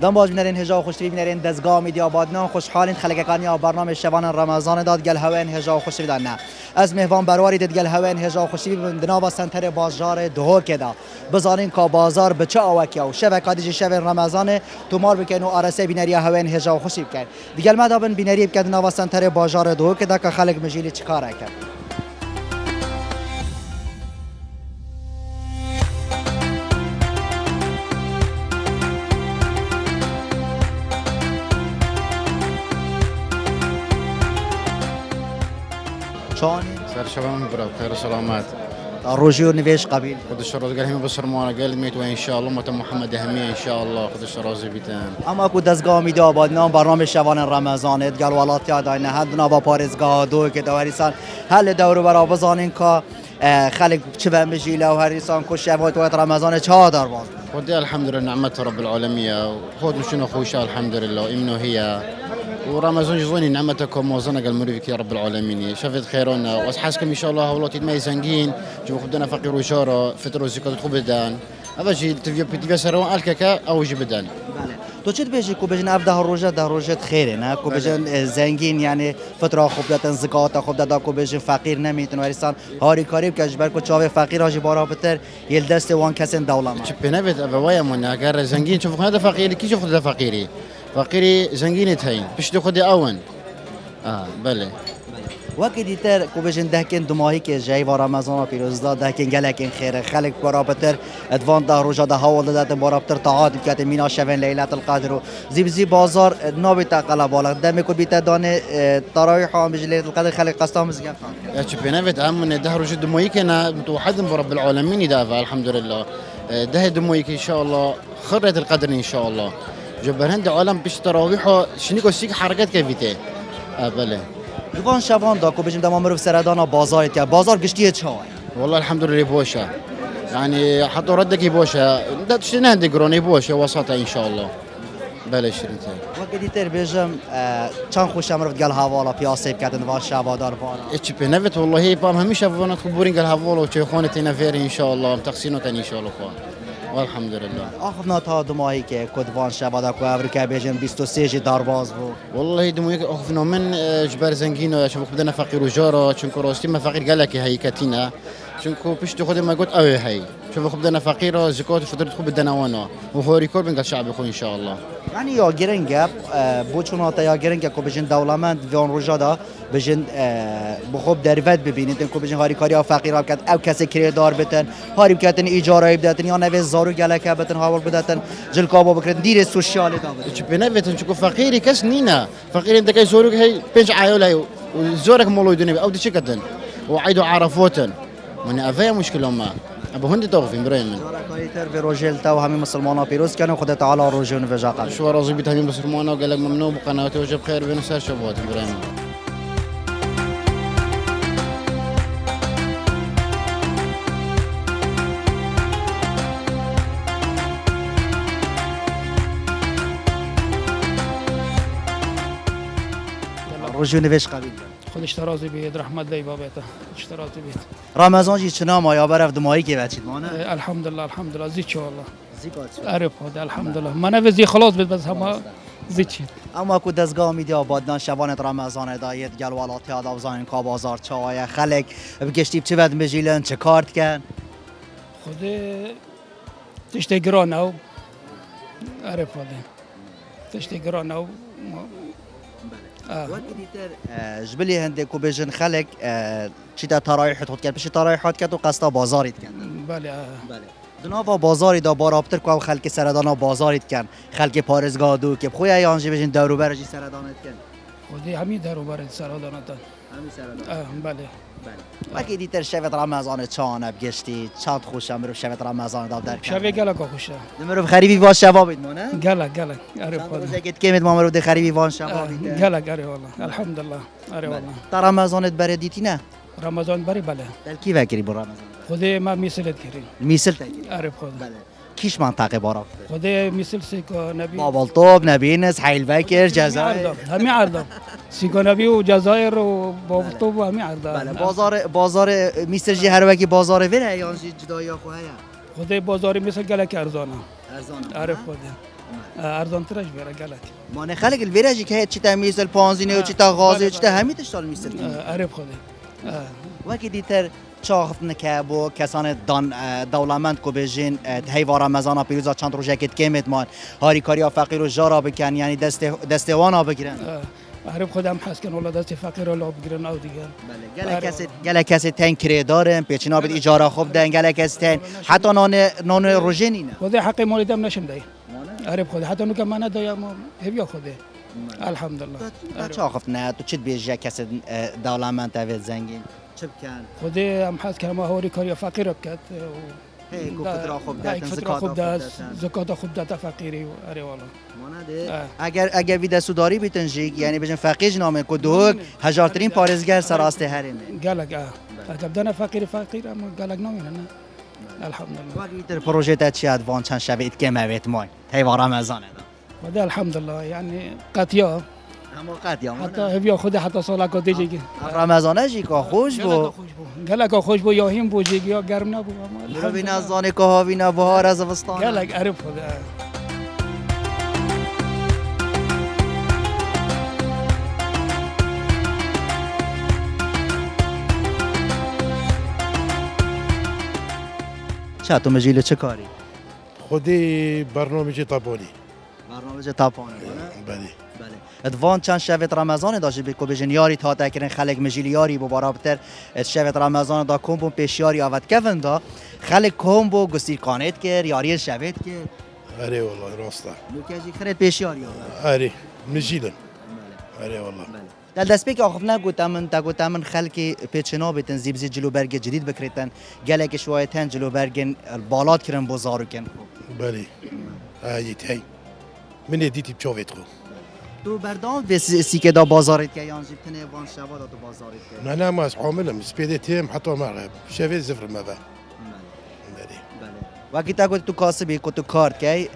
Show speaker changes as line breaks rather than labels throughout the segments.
دم باز بینرین هجا خوشی بینرین دزگاه میدی آبادنا خوشحالین خلقانی برنامه شبان رمضان داد گل هوین هجا خوشی بدن از مهوان برواری داد گل هوین هجا خوشی بندنا و سنتر بازار دهو کدا بزارین کا بازار بچه آوکیا و شب کادیج شب رمضان تومار بکن و آرسه بینری هوین هجا خوشی بکن دیگه مدابن بینری بکن و سنتر بازار دهو کدا که خلق مجیلی چیکار کرد شلونی؟
سر شباب مبروك خير وسلامات.
روجي ونفيش قبيل
خذ الشراز قال هم بصر مانا قال ميت وان شاء الله مت محمد اهميه ان شاء الله خذ الشراز بيتان.
اما کو دزگاه میده آبادنام برنامه شبان رمضان ادگل ولات یادای نه هدنا با پارزگاه دو که دوریسان هل دور برا بزانین که خلق چه بمجیله و هریسان کو شبات وقت رمضان چه دار باز
ودي الحمد لله نعمة رب العالمين وخذ مشينا خوشا الحمد لله إمنه هي ورمضان جزوني نعمتكم وزنا قال مريك يا رب العالمين شفت خيرنا واسحاسكم ان شاء الله ولاتي ما يزنقين جو خدنا فقير وشاره فترة زكاة خبدان هذا شيء تبي سروان الككا او جبدان
تو چت بيجي کو بجن افده روزه ده روزه خیره نه کو بجن زنگین یعنی فتره خوب دادن زکات خوب دادا کو بجن فقیر نمیتون وریسان هاری کاری که جبر کو چاوه فقیر هاجی بارا بتر یل دست وان کسن دولما
چه بنفت ابويا من اگر زنگین شوف هذا فقيري كي شوف هذا فقيري فقيري زنگين تهين بيش تاخذ اون بله
وقتی دیتر کو بجن دهکن دماهی که جای و رمضان پیروزدا دهکن گلکن خیره خلق برابر ادوان ده روزا ده حوال دادن برابر تعاد که مینا شون لیلت القدر و زی بازار نابت قلا بالا دم کو بیت دانه تراویح هم بجلیت القدر خلق قسطام زگان
يا بنفت امن ده روز دمويك انا متوحد برب العالمين دافع الحمد لله ده دمويك ان شاء الله خرة القدر ان شاء الله جبرهند عالم بيش تراويحه شنيكو سيك حركات كيفيته بله
دوان شبان دا کو بجم دم امرو سردانا بازار که بازار گشتیه چای
والله الحمد لله بوشة يعني حطوا ردك بوشة ده تشتري عندك قروني بوشة وسطها ان شاء الله بله شريته
وقتی تر بجم چند خوش امرو گل حوالا پیاسه کردن وان شبادار وانا
اتش بنفت والله بام هميشه فانا خبورين قال هفولو تشي خونتنا فيري ان شاء الله تقسينه ان شاء الله والحمد لله
آخر تا دماهی که کدوان شبادا کو امریکا بجن 23 دارباز بو
والله دمويك اخفنا من جبار زنقينو شوف بدنا فقير وجاره شنكو روستي ما فقير قال لك هي كاتينا شنكو بيش تاخذ ما قلت اوي هي شوف بدنا فقير زكاه فطرت خو بدنا وانا وهو ريكورد من الشعب اخو ان شاء الله
يعني یا گرنگ بوچوناتا یا گرنگ کو بجن دولمند وان روجادا بجن بخوب دروت ببینید کو بجن هاری کاری فقیرا کات او کسی کری دار بتن هاری کاتن اجاره بدتن یا نوی زارو گلکه بتن هاول بدتن جل کابو بکرد دیر سوشال دا
چه بنفتن چکو فقیری کس نینا فقیر انت کی زورو هي بنج عائله زورك مولودين او دي شكتن وعيدوا عرفوتن من افيا مشكله ما ابو هند توقفين بريمن
کاریتر به روزل تا و همه مسلمانا پیروز کنه خدا تعالی روزون و جاقل
شو راضي بيت همين بسرمانه وقال لك ممنوع بقناته وجب خير بين سر شبوات بريمن
روزون وش قبیل
خودش راضی بید رحمت دی بابته خودش راضی بید
رمضان جی چنا ما یا برف دمایی که بچید مانه
الحمدلله زی چه والله
زیبات
عرف هذا الحمدلله من زی خلاص بید بس هم زی چی
اما کو دزگاه میدی آبادان شبان رمضان دایت گل ولات یاد اوزان کا بازار چای خلق بگشتی چه ود مجیلن چه کارت کن
خود تشتی گران او عرف هذا تشتی گران او
وقتی تر جبلی هنده کو بجن خلق چی تا ترايح خود کرد پیش ترايحات کرد و قصدا بازاریت کن
بله
دنوا بازاری دا بارابتر کو خلق سردانا بازاریت کن خلق پارزگاه دو که خویا یانجی بجن دورو برجی سردانت کن
خودی همین درو بر سرادانتان
همین سردان
بله
وقتی دیتر شبت رمضان چانه بگشتی چند خوشم رو شبت رمضان داد در
شبه گله که خوشه
نمرو خریبی باش شبابید مونه
گله عرف
چند
هذا
روزه که کمید ما مرو خریبی وان شبابید
گله والله الحمدلله عرف والله
تا رمضانت بره دیتی نه
رمضان بری بله
در کی وکری بر رمضان
خودی ما میسلت کردیم
میسل تگیری
عرف خود
بله کیش منطقه بارا
خودی میسل سیکو نبی
بابالطوب نبینس حیل بکر جزایر
همین عرضم سیکو نبی و جزایر و بابالطوب و همین
بله
عرضم
بازار میسر جی هر وکی بازار وره یانجی جدایی خو هیا
خودی بازاری مثل گله که ارزانه
ارزان
عارف خودم ارزان ترش بیاره گلک
ما نه خلق الویراجی که چی تا میسل پانزینه و چی تا غازه چی تا همین تشتال میسل
عارف خودم
وکی دیتر چاخت نکه بو کسان دولمند کو بجین هیوار رمضان پیروزا چند روزه کت کمت مان هاری کاریا فقیر و جارا بکن یعنی دستوانا بگیرن
عارف خودم حس کن ولا دست فقیر ولا بگیرن او دیگه
بله گله کسی تن کری دارن پیچینا بید اجاره خوب دن گله کسی تن حتی نان روزه نه
خود حق مولیدم نشم دی عارف خود حتی نو که من ندایم هبیا خوده الحمدلله
چاخت نه تو چت بیجه کسی دولمند اوید زنگین چه بکن
خود هم حس کنم هاری کاریا فقیر بکت
هی کو فترا خوب دادن
زکات خوب داد زکات خوب داد فقیری اره والا
اگر ویده سوداری بیتن جیگ یعنی بجن فقیج نامه کو دوگ هزارترین پارزگر سراسته هرمه
گلک اجب دنا فقیر اما گلک نامه نه الحمدلله
ویتر پروژه تا چی ادوان چند شوید که موید مای هیوار رمضان
ده الحمدلله يعني قاتيا
اما قد یا
حتى هبیا خود حتی سالا کو دیگه
رمضان جی که خوش بو
گلک خوش بو یا هیم بو جیگه یا گرم نبو
اما ببین از زان که ها بین بهار از زمستان
گلک عرب خود
چه تو مجیل چه کاری
خودی برنامه تابونی
برنامه تاپانه
بله
بله ادوان چند شبت رمضان داشت به کوبجن یاری تا تکرین خلق مجیل یاری بو برابر شبت رمضان دا کومبو پیشیاری آوت کفن دا خلق کومبو گستیر کانت که یاری شبت که
اره والله راسته
لوکاجی خرید پیشیاری
اره مجیدن اره والله
دل دست پیک آخف نگوت من خلقی پیچنا بیتن زیبزی جلو برگ جدید بکریتن گلک شوایتن جلو برگن بالات کرن بازارو کن
بله تای من دیتی بچوفت خو
تو بردام به سیکه دا بازارت که یان جبتنه وان شبا دا تو بازارت که
نه ما از عاملم سپیده تیم حتی مرغب شوید زفر مبا بله
وقتی تا گفت تو کاسبی کو تو کارت کی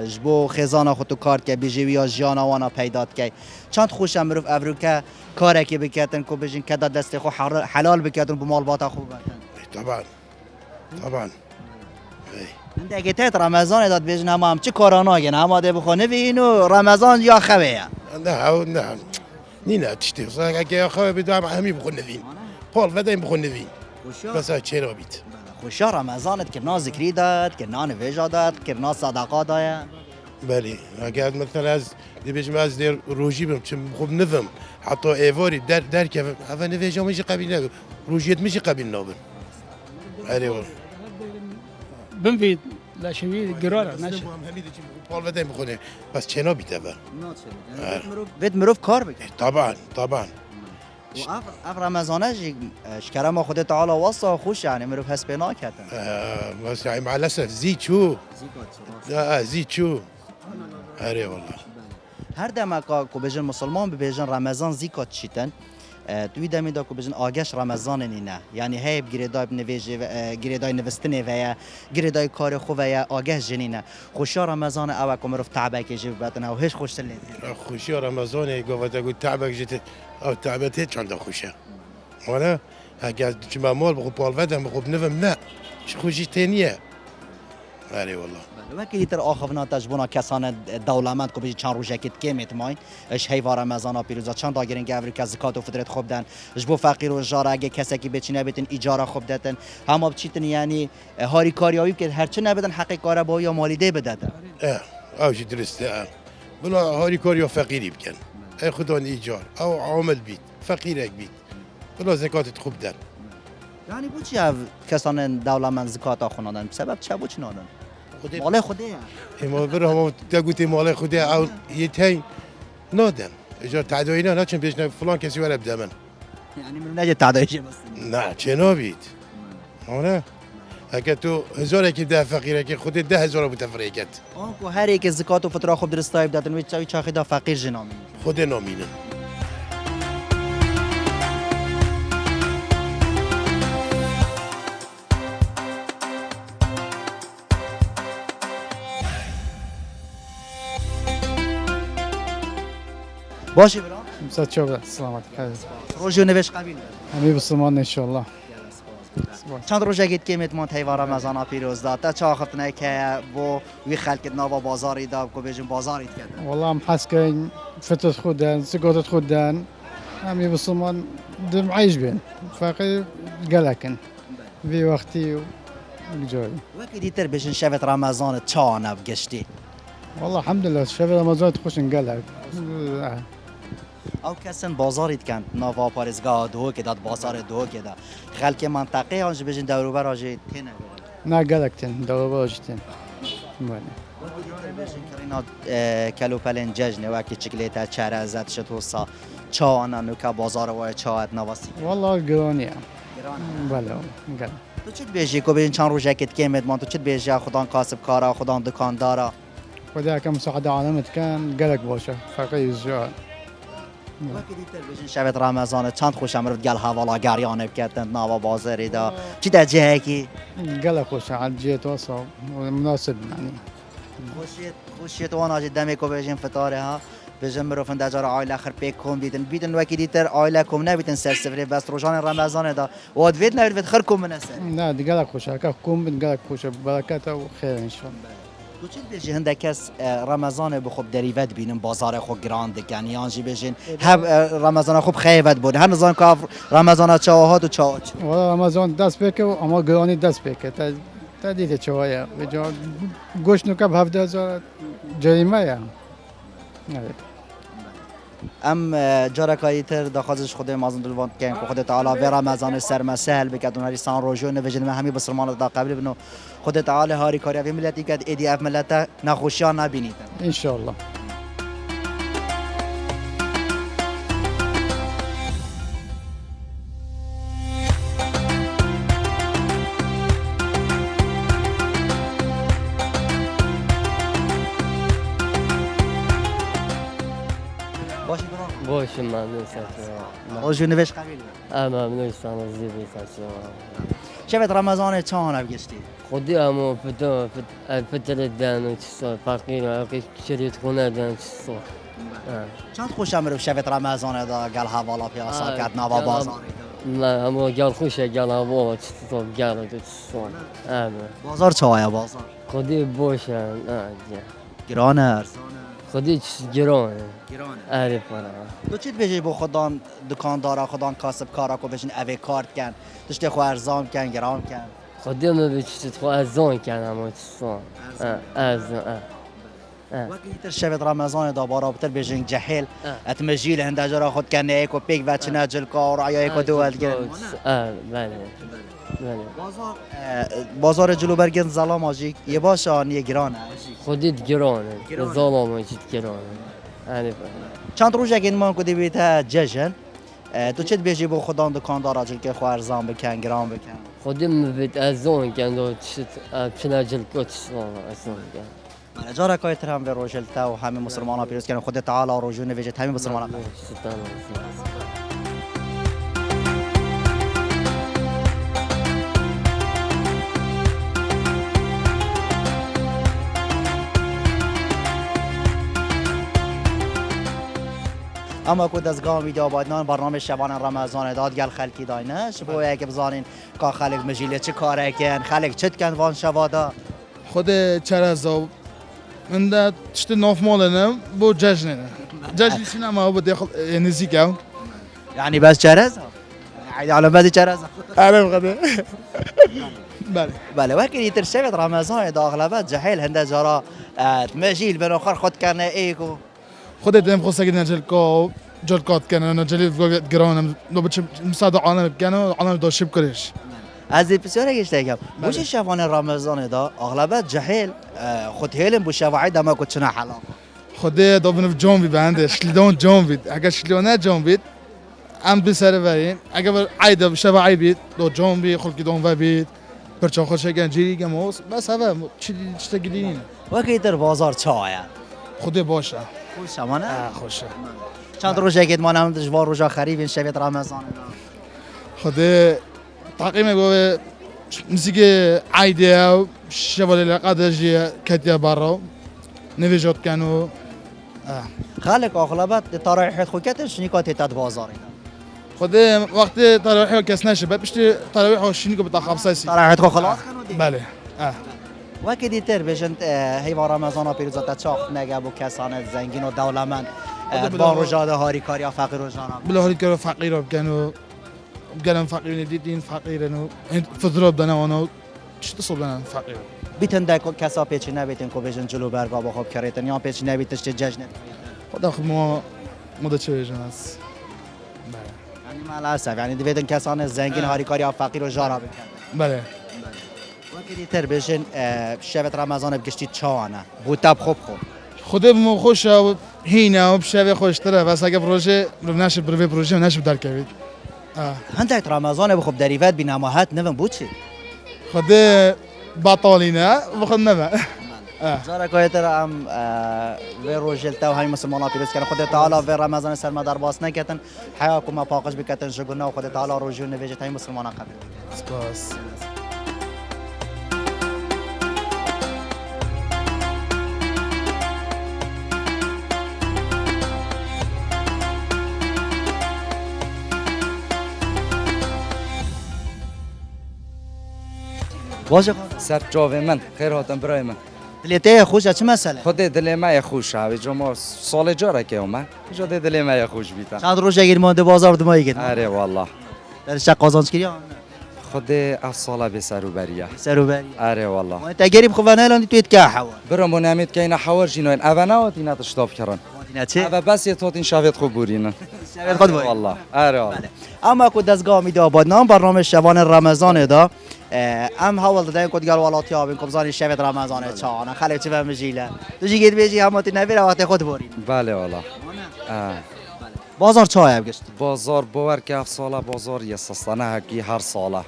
جبو خزانه خود تو کارت کی بیجی یا جانا وانا پیدات کی چند خوش امروز افریقا کاری که بکاتن کو بجین کدا دست خو حلال بکاتن بو مال باتا خوب باتن
طبعا
من دیگه تات رمضان داد بجن هم چه کارانا گن هم ده بخونه وینو رمضان یا خویه
نه نینا تشتی صاحب اگه خواه بدم همی بخونه وین پال ودیم بخونه وین بس چرا بیت
خوشا رمضانت که نا ذکری داد که نا نویجا داد که نا صدقا دایا
بله اگر مثلا از دیبیجم از در روجی بم چم خوب نفهم حتی ایواری در که اول نویجا میشه قبیل نه روجیت میشه قبیل نابن آره
بنفيد لا شوي قرار ناش
پال ودیم بخونه بس چنا بیت با
بيت مروف کار بکن
طبعا
و اف رمضانه جی شکر ما خود تعالی وصا خوش یعنی مروف هست بنا کردن
بس يعني مع الاسف زيد شو زيد شو اره والله
هر دمکا کو بجن مسلمان بجن رمضان زیکات چیتن توی دمی دا کو بجن آگش رمضان نینه یعنی هیب گریدای نویجه گریدای نوستنه و گریدای کار خوب و آگش جنینه خوشا رمضان او کو مروف تعبک جیب بتن او هیچ خوش تلید
خوشی رمضان گفت اگه تعبک جت او تعبت چند خوشه ولی اگر جمع مال بخو پال ودم بخو نفهم نه خوشی تینیه آره والله
وکی تر آخونا تجربه کسان دولمند کو بجی چند روزه کت کمیت ماین اش هیوار رمضان پیروزا چند داگرین گاوری که زکات و فطرت خوب دن جبو فقیر و جار اگه کسی که بچینه بتن اجاره خوب دادن هم بچیتن یعنی هاری کاریایی که هرچه نبدن حق کار با یا مالیده بدادن
اوش درسته بلا هاری کاری فقیری بکن ای خدا ایجار او عامل بید فقیرک بید بلا زکات خوب دن
یعنی بو چی کسان دولمند زکات آخونادن سبب چه بو چنادن مال خوده
اما برام تقولي مال خوده او يتهي نادن اجار تعداینا نه چون پیش فلان کسی وره بده من
یعنی من نجه تعدایش بس
نه چه نابید آره اگه تو هزار کی ده فقیره که خود 10,000 بود تفریقت
آن کو هر یک زکات و فطره خوب درست تایب دادن و چای چاخی دا فقیر جنامی
خود نامینن
باشه برام
مسات شو سلامتك
روزو نوش قبیل
حبيب الصمان ان شاء الله
داد چند روزه گید که میتمان تیوار رمضان پیروز داد تا چه خفتنه که بو وی خلق نوا بازاری دا کو بجن بازاری کرد
والله محسكين فتت خدان سقطت خدان عمي بصمان دم عايش بين فاقي قلقن في وقتي وجوي
وکی دیتر بجن شبت رمضان چا نبگشتی
والله الحمد لله شباب رمضان تخش انقلق
او کسن بازاریت کن نوا پارزگاه دو که داد بازار دو که داد خلق منطقه آنج بجن دوروبر آجی تینه
نا قلقتن دور باجتن
کرینا کلو پلن ججنه وکی چکلیتا چرزت شتوسا چا آنا نوکا بازار وای چا نواسی
والله قرونيا بلا قلق
تو چت بیجی کو بجن چند روزه کت کمت مان تو چت بیجی خدان کاسب کارا خدان دکاندارا
وذا كم مساعدة عالمت كان قلق باشا فاقي الجوع
وقتی دیتر بجن شبت رمضان چند خوش امروز گل حوالا گریانه بکتن نوا بازاری دا چی تا جهه کی
قلق وش على الجيت وصل مناسب يعني
خوشیت وان آجی دمی کو بجن فتاره ها بجن مروفن دجار عائله آخر پیک کم بیتن وقتی دیتر عائله کم نبیتن سر سفره بس روزان رمضان دا واد وید نبید خر کم منسر
لا دي قلق وش كم بن قلق وش بركاته وخير ان شاء الله
تو چی بیجی هنده کس رمضان بخوب دریوت بینن بازار خوب گراند کن یانجی بیجن هم رمضان خوب خیبت بود هم نزان که رمضان چاهات و چاهات
والله رمضان دست بکه و اما گرانی دست بکه تا دیده چوایه بجا گوش نکب 7000 جریمه یا
ام جارکایی تر داخلش خود مازن دلوان کن که خود تعالی و رمضان سر مسهل بکدون هری سان روزو نوجن ما همی بسرمان دا قبل بنو خود تعالی هاری کاری و ملتی کد ایدی اف ملت نخوشیان نبینید
ان شاء الله
باشی برو
باشه ممنون ساتون
روزو نوش قبیل
ممنون سان زیبی ساتون
شبت رمضان چهان بگشتی
خودی اما فتره دن و چیزا فقیر و شریعت خونه دن چیزا
چند خوش امروز شبت رمضان دا گل حوالا پیاسا کد نوا بازاری
نه اما گل خوشه گل هوا چیزا گل و چیزا
بازار چاهایا بازار
خودی باشه
گرانه ارزانه
خودی چیز گرانه
گرانه
عرف کنه
تو چیت بیجی با خودان دکاندارا خودان کاسب کارا کو بشین اوی کارت کن تشتی خو ارزام کن گرام کن
خودی ما به چیز خو ازان کنم اما چیزا ازان
وقتی تر شبت رمضان دا بارا بتر بیجین جهل اتمجیل هنده جرا خود کنه ایکو پیک و چنه جل کار عیا ایکو دوال گرن
بله
بازار جلو برگن ظلام آجی یه باشه آنیه گرانه
خودت گرانه ظلام چیز گرانه عرف
چند روز اگه ما کدی بیت جشن تو چت بیجی با خودان دکاندارا جل که خو ارزام بکن گرام بکن
خودم بيت أزون كان لو تشت بناجل كوتش أزون كان
من جارا کایت هم به روزلتا و همه مسلمانا پیروز کردن خود تعالی و روزو نویجت همه مسلمانا اما کو دزگاه میدی آبادان برنامه شبان رمضان داد گل خلکی داینه شبو اگه بزانین کا خلک مجیله چه کاره کن خلک چت کن وان شوادا
خود چرزا من ده تشت نوف مالنم بو جشنه جشن سینما بود داخل نزیکاو
یعنی بس چرز عید على بعد چرز
عرب غدا بله
بله وقتی تر شبت رمضان داخلبت جهیل هنده جارا مجیل بن آخر خود کنه ایکو
خود دم خصوصا جدا جلكو جلكات كان انا جلي جرانم لو بتش مساعد عالم كانوا عالم دو شب كريش
از بسیار گشته کم بوش شبان رمضان دا اغلبت جهیل خود هیلم بو شواعی دما کو چنا حلال
خود دو بنف جون بي بانده شلون جون بي اگه شلونه جون بي ام بسر وين اگه عيد شواعي بي دو جون بي خلق دون و بي پرچا خوش گن جيري گموس بس هوا چی تگلين
وقتی تر بازار چایا
خود باشه
خوش شمانه
خوشه
چند روزه که ما هم دشوار روزا خریبین شبت رمضان دا
خود تقریبا گوه نزدیک عیده شوالی قدرجی کتیا برا نویجات کنو
خالق اغلبت ترايح خوكتش نيكات تاد بازاري
خود وقتی تراویح کس نشه بعد پشت تراویح هاشینی که بتا خمسه
طرحت خو خلاص کنو دی
بله
وکی دیتر بجند هیوا رمضان پیروزات چاخ نگه بو کسان زنگین و دولمند با رجاده هاری کاریا فقیر و جانم
بلا هاری که فقیر بکنو بگن فقیر دیدین فقیرنو فضرا بدن آنها چی تصبنا فقیر
بیتن دکو کسا پیچی نبیتن کو بجن جلو برگا با خوب کریتن یا پیچی نبیتش چه جشن
خدا خود ما مدت چه بجن است
یعنی مالاسف یعنی دیدن کسان زنگین هاری کاریا فقیر و جانم
بله
وکی دیتر بجن شبت رمضان بگشتی چانه بوتاب خوب
خود مو خوش و هینا و بشوی خوش تره بس اگه پروژه رو نشه بروی پروژه نشه در کوید
هندك رمضان بخوب دریوت بی نماهت نوم بود چی؟
خود بطالینا بخود نما
زارا کویتر ام و روزل تو های مسلمان پیروز کردن خود تعالی و رمضان سر ما در باس نکردن حیاکم ما پاکش بکردن شگونه و خود تعالی روزیون نویجت های مسلمان قبل
سپاس
واجه
سر جاوی من خیر هاتم برای من
دلیته خوش چه مسئله؟
خود دل ما خوش هاوی جما سال جاره که اومد جا دل ما خوش بیتن
چند روز گیر مانده بازار دمایی گید
آره والله
در شق قازانچ کردی
خود افصاله به سر و بریه
سروبری
آره والله
ما تگریب خوانه الان تویت که حوار
برام نمید که اینا حوار جینوین اونا و دینا تشتاب کردن
مدینه چه؟
اول بس یه توتین شاوید خوب بورین
شبت خود باید
والله آره والله
اما کو دستگاه میده آباد نام برنامه شبان رمضان دا ام حاول دادن کو دیگر والاتی آبین کمزانی شبت رمضان چانه خلک چه فهم جیله تو جی گید بیجی هماتی نویر وقت خود بورین
بله والله
بازار چای بگشت
بازار باور که افصاله بازار یه سستانه هکی هر ساله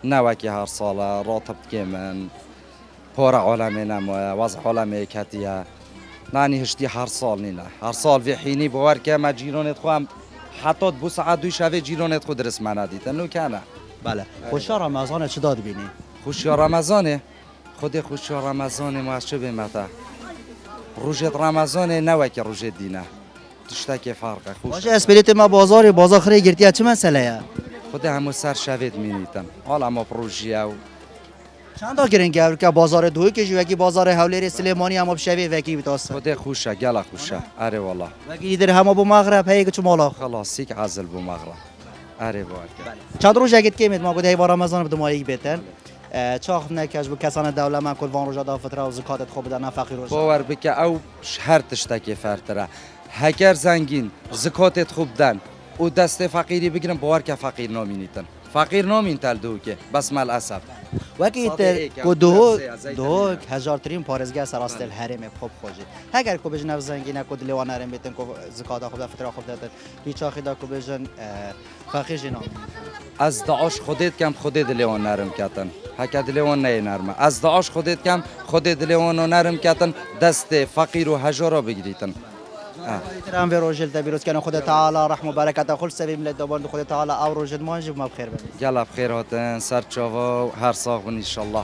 نه که هر ساله راتب که من پار عالمی نمایه وضع عالمی کتیه نانی هشتی هر سال نیله هر سال وی حینی باور که ما جیرانت خواهم حتی دو ساعت دوی شوه جیرانت خود رسم ندیدن نو کنه
بله خوشا رمضان چه داد بینی
خوشی رمضانه خود خوشی رمضانه ما از چه بیمته روزت رمضانه نه که روزت دینه تشتکی فرقه خوش
باشه اسپریت ما بازار خری گرتی چه مسئله
خود همو سر شوید مینیتم حالا ما پروژیه و
چند تا گرین گور که بازار دوی که جو کی بازار حولیر سلیمانی هم بشوی وکی بتاست
خود خوشه گله خوشه آره والله
وکی در هم ابو مغرب هی که مالا
خلاص یک عزل بو مغرب آره باید
چند روز اگه که ما گفت هیوار رمضان بدم مایی بتن چاخ نکش بو کسان دولت من کل وان روزا فطره و زکات خوب بدن فقیر روز
باور بکه او هر تشتکی فرتره هگر زنگین زکاتت خوب دن و دست فقیری بگیرن باور که فقیر نامینیتن فقیر نامین تل دو که بس مال اسب
وکی تر کو دو هزار ترین پارزگاه سراست الحرم خوب خوجی اگر کو بجن زنگینه کو دلیوان نرم بیتن کو زکات خوب فطره خوب دادن بیچا خدا کو بجن فقیر جنا
از دعاش خودت کم خودت لیوان نرم کتن هک لیوان نه نرمه از دعاش خودت کم خودت لیوان نرم کتن دست فقیر و هجارا بگیریتن
ترام به روزل تبیروز کنه خدا تعالی رحم و برکت خل سبیل ملت دوباره خدا تعالی او روزت ماجب ما بخیر ببین
گله بخیر هاتن سر چاوا و هر ساق بن ان شاء الله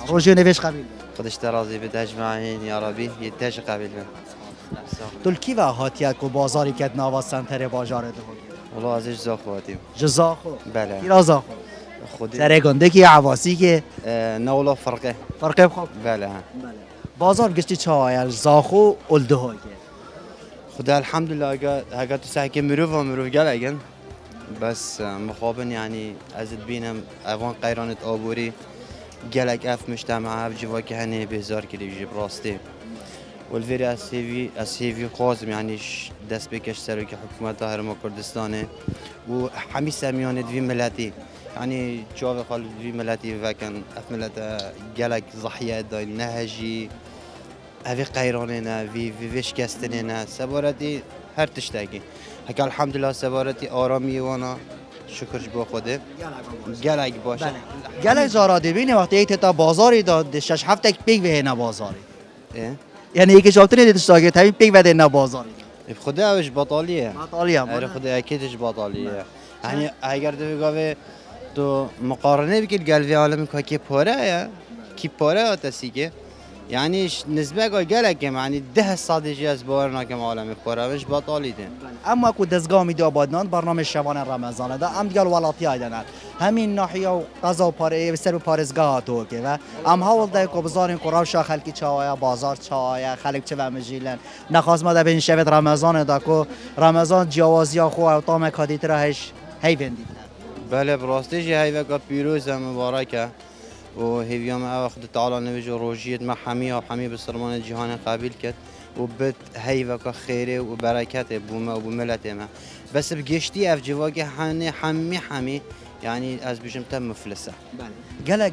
روزی نویش قبیل
خودش ترازی به اجمعین یا ربی یتش قبیل
دل کی و هاتیت کو بازاری که نوا سنتر بازار دو
والله ازش زاخواتیم
جزا خو
بله
کی رازا
خودی
سر گنده کی عواسی که
نه والله فرقه
فرق خوب
بله ها
بازار گشتی چای زاخو اولده های
خدا الحمدلله اگه تو سعی که مروف گل اگن بس مخابن يعني ازد بینم اوان قیرانت آبوری گلک اف مجتمع اف جوا که هنه بهزار کلی بجی براسته والفيري السيفي قاسم يعني دست بكش سروي كحكومة هرم كردستانه وحمي ساميون في ملاتي يعني شوف قال في ملاتي فكان أفملة جالك ضحية داي نهجي أبي قيراننا في فيش كاستننا سبارتي هر تشتاقي هكا الحمد لله سبارتي آرامي وانا شکرش با خوده گلک باشه
گلک زاراده بینه وقتی یک تا بازاری داد 6 7 تک پیک به نه بازاری یعنی یکی شاطر دیدش تا که تامین پیک بده نه بازاری
خدا وش بطالیه
بطالیه
آره خدا اکیدش بطالیه یعنی اگر تو بگاوه تو مقارنه بکن قلبی عالم که پاره یا کی پاره تسیگه یعنی نسبه که گلک یعنی 10 صادجی از باور نکم عالم پاره وش باطالی دین
اما کو دزگاه میدی آبادان برنامه شبان رمضان دا ام دیگه ولاتی آیدنن همین ناحیه و قضا و پاره سر پارزگاه تو که و ام هاول دا کو بزارین قراوشا خلکی چایا بازار چایا خلک چه و مجیلن نخواست ما دا بین شبت رمضان دا کو رمضان جوازیا خو او تام کادیت راهش هی بندید
بله براستی جه هی وقت پیروز مبارکه و هیویام او خود تعالی نویج و روجیت ما حمی و حمی بسرمان جهان قابل کرد و بد هی وقت خیره و برکت بوما و بملت ما بس بگشتی اف جواگه حمی یعنی از بیشم تم مفلسه
گلک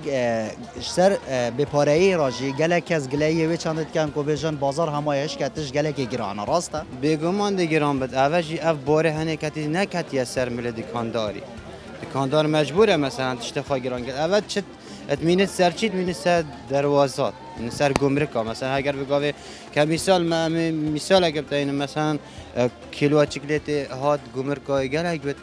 سر به پاره راجی گلک از گلیه و چندت کن کو بجن بازار همایش کتش گلک گرانه راسته
بگمان ده گران بد اوجی اف باره هنه کتی نکتی سر مل دکانداری دکاندار مجبوره مثلا تشتخوا گران کرد اول چت اتمینت سر چیت مینت سر دروازات من سر گمرکا مثلا اگر بگاوه که مثال اگر بتاین مثلا کیلو چکلیت هات گمرکا گلک بد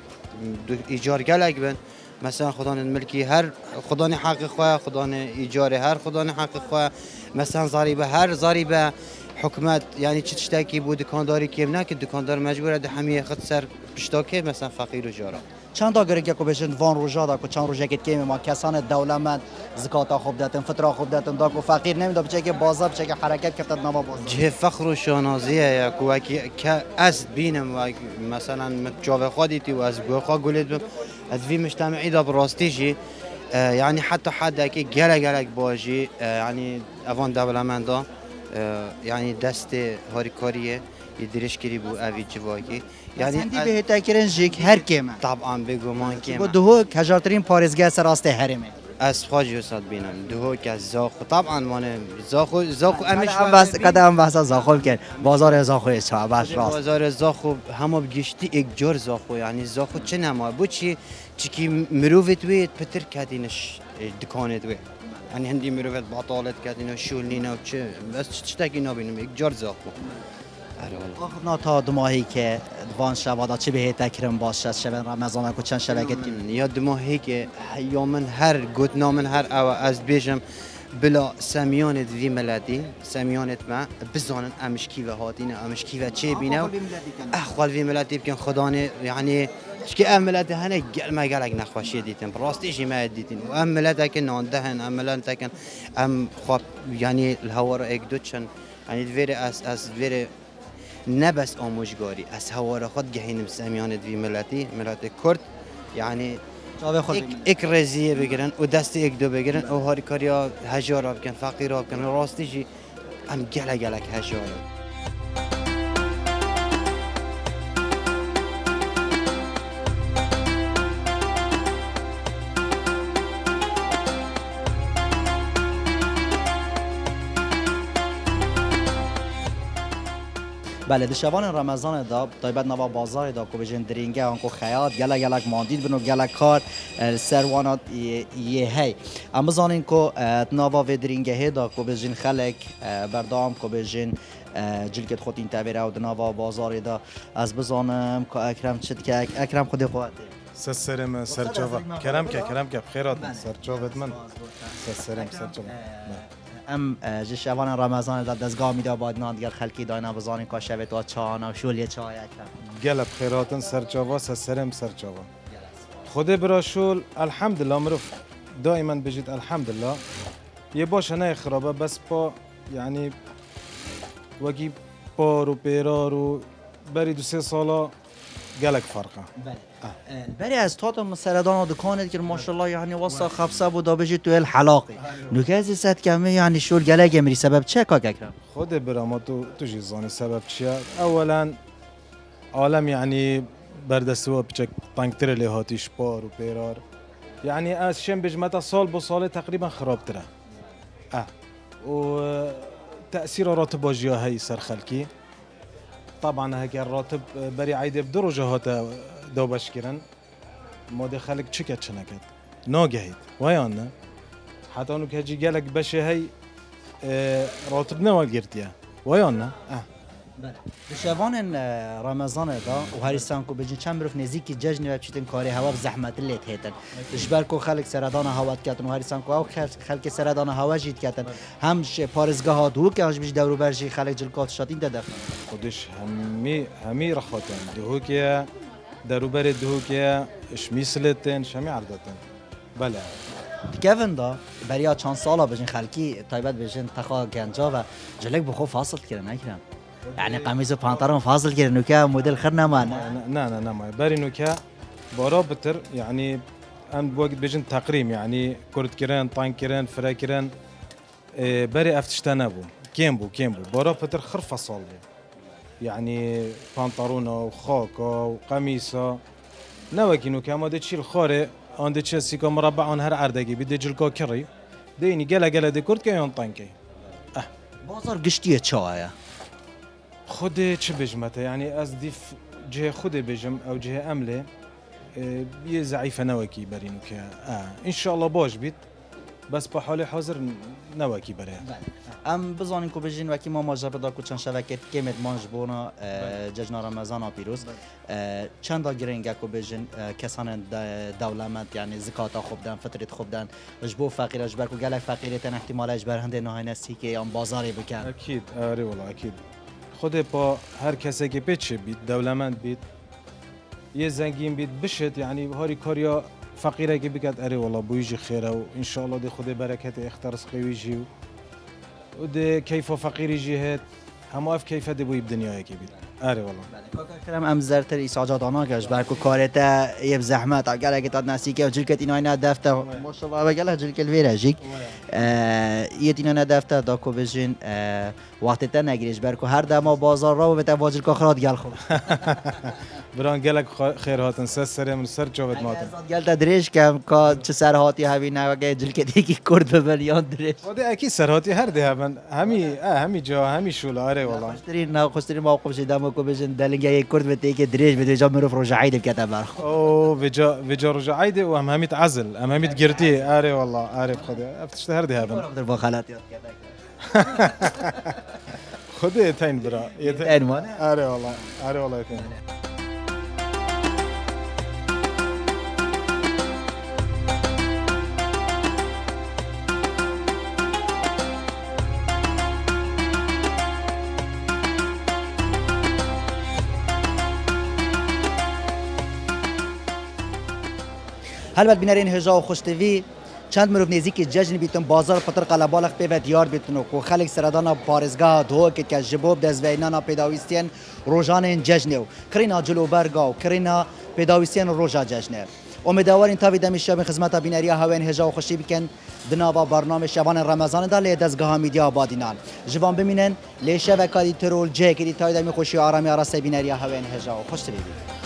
ایجار گلک بد مثلا خدان الملکی هر خدان حق خواه خدان ایجار هر خدان حق خواه مثلا ضریبه هر ضریبه حکومت یعنی چه تشتکی بود دکانداری کیم نه که دکاندار مجبوره ده همه خود سر پشتاکه مثلا فقیر و جارا
چند تا گرگ کو بجن وان روجا دا کو چند روزه کت کیم ما کسان دولتمند زکات خوب دادن فطره خوب دادن دا کو فقیر نمیداد بچه که بازار بچه که حرکت کرد نما بازار
جه فخر و شانازیه یا کو که از بینم و مثلا جاوه خودیتی و از گوخا گولید از وی مجتمعی دا براستیجی يعني حتى حدا كي جلق باجي يعني افون دولمندا يعني دست هاريكاريه يدريش كري بو اوي جواكي
يعني عندي به تاكرن جيك هر كيما
طبعا بگمان كيما
بو دهو هزارترين پاريزگاه سراسته هرمه
از خواجه استاد بینم دهو که زاخو طبعا مانه زاخو
امش بس قدم بس زاخو که بازار زاخو چا باش راست
بازار زاخو همو بگشتی یک جور زاخو یعنی زاخو چه نما بو چی کی مروفت وید پتر کدینش دکانت وید یعنی هندی مروفت باطالت کدینه شولینه و چه بس چه تاکی نبینم یک جور زاخو
آخنا تا دو ماهی که دوان شوادا چه به تکرم باشه شب رمضان کو چند شبکت
یا دو ماهی که یومن هر گوت نامن هر او از بیجم بلا سمیانت وی ملتی سمیانت ما بزانن امشکی و هاتینه امشکی و چه بینه اخوال وی ملتی بکن خدانه یعنی که املت هنه ما گلک نخوشی دیدن راستیش ما دیدن و املت که ناندهن املت که ام خواب یعنی الهوا رو اگدوچن یعنی دویر از دویر نبس آموزگاری از هوا را خود گهینم سمیانت وی ملتی ملت کرد یعنی یک رزیه بگیرن و دست یک دو بگیرن او هاری کاریا هجار بکن فقیر بکن راستیشی هم گلک هجار
بله دشوان رمضان دا تایبت نوا بازار دا کو بجن درینگه آنکو خیاط گلک ماندید بنو گلک کار سروانات یه هی اما زانین کو نوا و درینگه دا کو بجن خلک بردام کو بجن جلکت خود این تبیره و نوا بازار دا از بزانم که اکرم چد که اکرم خودی خواهد
سرم سرچاوا کرم که بخیرات سرچاوت من سرم سرچاوا
ام جشوان رمضان دا دزگاه میده آبادان دیگر خلکی داینا بزانین که شبت و چانا و شولی چای اکرم
گلب خیراتن سرچاوا سرم سرچاوا خود برا شول الحمدلله مروف دائما بجد الحمدلله یه باشه نه خرابه بس با یعنی وگی پار و پیرار و بری 2-3 سالا گلک فرقه
بری از تا مسردان دکانت که ماشاءالله یعنی واسه خبسه بود بجید تو الحلاقی نوکازی صد کمه یعنی شول گلک امری سبب چه کا اکرم
خود برا تو جیزانی سبب چیه اولا عالم یعنی بردستوا بچک تانکتر لهاتیش پار و پیرار یعنی از شم بجمتا سال با سال تقریبا خرابتره و تأثیر راتب باجیا هی سر خلکی طبعا هكا الراتب بري عيدي بدرجة هاتا دو بشكرن مودي خلق چكت شنكت ناقهيد ويانا حتى انو كهجي قالك بشي هي راتب نوال قرتيا ويانا
شوان رمضان دا و هریستان کو بجین چند بروف نزیکی جشن و بچیتن کاری هوا زحمت لیت هیتن دشبر کو خلق سردان هوا کردن و هریستان کو او خلق سردان هوا جیت کردن هم پارزگاه ها دو که هاش بیش دورو برجی خلق جلکات شاتین دادن
خودش همی رخوتن دهوکیا دروبر دهوکیا شمیسلتن شمی عردتن بله
کیفن دا بریا چند سالا بجین خلقی تایبت بجین تخا گنجا و جلک بخو فاصل کردن نکردن يعني قميص وبنطلون فاصل كده نوكا موديل خرنا مان
لا ما باري نوكا بارا بتر يعني ام بوقت بيجن تقريم يعني كرة كيران طان كيران فرا كيران باري افتشتانا بو كيمبو بارا بتر خرفة صالبو يعني بنطلونه وخاكا وقميصة نوكي نوكا ما دتشي الخاري ان دتشي سيكا مربع ان هر عردقي بدي جلكا كري ديني قلا دي كرت كيان طانكي
بازار قشتيه تشايا
خود چه بجمته يعني از دیف جه خود بجم او جه عمله یه ضعیف نوکی برینو که ان شاء الله باش بید بس به حال حاضر نوکی بره
ام بزانین کو بجین وکی ما ماجرا پیدا کو چند شبکه کمت مانج بونا جشن رمضان پیروز چند تا گرنگ کو بجین کسان دولت یعنی زکات خوب دن فطرت خوب دن اجبو فقیر اجبر کو گلک فقیریت احتمال اجبر هنده نه نسی که ام بازاری بکن
اكيد آره والله اكيد خود با هر کسی که پیچ بید دولمند بید یه زنگین بید بشد یعنی هاری کاریا فقیره که بگد اره والله بویجی خیره و انشاءالله ده خود برکت اخترس قویجی و ده کیف فقیری جهت همه اف کیف ده بوی بدنیای که بید اره والله
کرم ام زرتر ایساجات آنها کش برکو کارتا یه زحمت اگر اگه تاد نسیکه و جلکت اینای ندفته ماشاءالله بگله جلکل ویره جیک یه اینا ندفته دا کو بجین وقتی تا نگیریش برکو هر دما بازار را و بتا واجل کاخرات گل خو
بران گلک خیر هاتن سر من سر جوابت ماتن
گل تا دریش کم کا چه سر هاتی همی نه وگه جلکت یکی کرد ببل یان دریش
وده اکی سر هاتی هر ده من همی جا همی شول آره والله
خوشترین موقف شدم کو بجین دلنگه یک کرد بته که دریش بده جا مرو رجعید بکتا برخ
او وجا رجعید و هم همیت عزل هم همیت گرتی آره والله آره خدا افتش هر ده من
در با خالات یاد
خدا تاین برا
تاین
آره والله تاین
هلبت بینرین هجا و خوشتوی چند مروف نزیکی جشن بیتون بازار پتر قلبالخ پیوت دیار بیتونو کو خلق سردانا پارزگاه دو که جبوب دزوینانا پیداویستین روزان جشنو کرینا جلو برگاو کرینا پیداویستین روزا جشنه امیدواریم تا ویدم شب خدمت بینریا هاون هجا و خوشی بکن دنوا برنامه شبان رمضان دا لی دزگاه میدیا بادینان جوان ببینن لی شبکه ترول جه که دی تایدا می خوشی آرامی آراسته بینریا هاون هجا و خوش ببینید